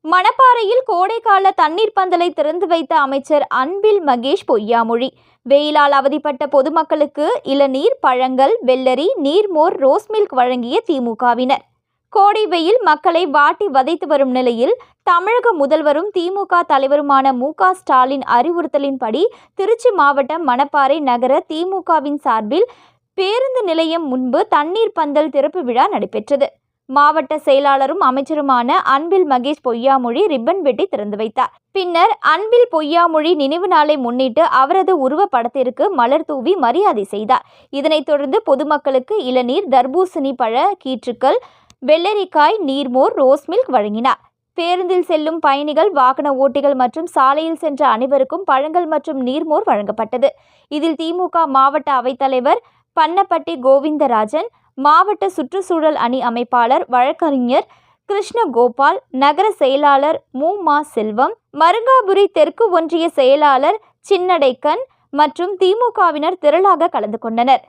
மணப்பாறையில் கோடைக்கால தண்ணீர் பந்தலை திறந்து வைத்த அமைச்சர் அன்பில் மகேஷ் பொய்யாமொழி. வெயிலால் அவதிப்பட்ட பொதுமக்களுக்கு இளநீர், பழங்கள், வெள்ளரி, நீர்மோர், ரோஸ் மில்க் வழங்கிய திமுகவினர். கோடை வெயில் மக்களை வாட்டி வதைத்து வரும் நிலையில் தமிழக முதல்வரும் திமுக தலைவருமான மு.க. ஸ்டாலின் அறிவுறுத்தலின்படி திருச்சி மாவட்டம் மணப்பாறை நகர திமுகவின் சார்பில் பேருந்து நிலையம் முன்பு தண்ணீர் பந்தல் திறப்பு விழா நடைபெற்றது. மாவட்ட செயலாளரும் அமைச்சருமான அன்பில் மகேஷ் பொய்யாமொழி ரிப்பன் வெட்டி திறந்து வைத்தார். பின்னர் அன்பில் பொய்யாமொழி நினைவு நாளை முன்னிட்டு அவரது உருவப்படத்திற்கு மலர் தூவி மரியாதை செய்தார். இதனைத் தொடர்ந்து பொதுமக்களுக்கு இளநீர், தர்பூசணி பழ கீற்றுக்கள், வெள்ளரிக்காய், நீர்மோர், ரோஸ் மில்க் வழங்கினார். பேருந்தில் செல்லும் பயணிகள், வாகன ஓட்டிகள் மற்றும் சாலையில் சென்ற அனைவருக்கும் பழங்கள் மற்றும் நீர்மோர் வழங்கப்பட்டது. இதில் திமுக மாவட்ட அவைத்தலைவர் பன்னப்பட்டி கோவிந்தராஜன், மாவட்ட சுற்றுச்சூழல் அணி அமைப்பாளர் வழக்கறிஞர் கிருஷ்ணகோபால், நகர செயலாளர் மு.மா. செல்வம், மருங்காபுரி தெற்கு ஒன்றிய செயலாளர் சின்னடைக்கன் மற்றும் திமுகவினர் திரளாக கலந்து கொண்டனர்.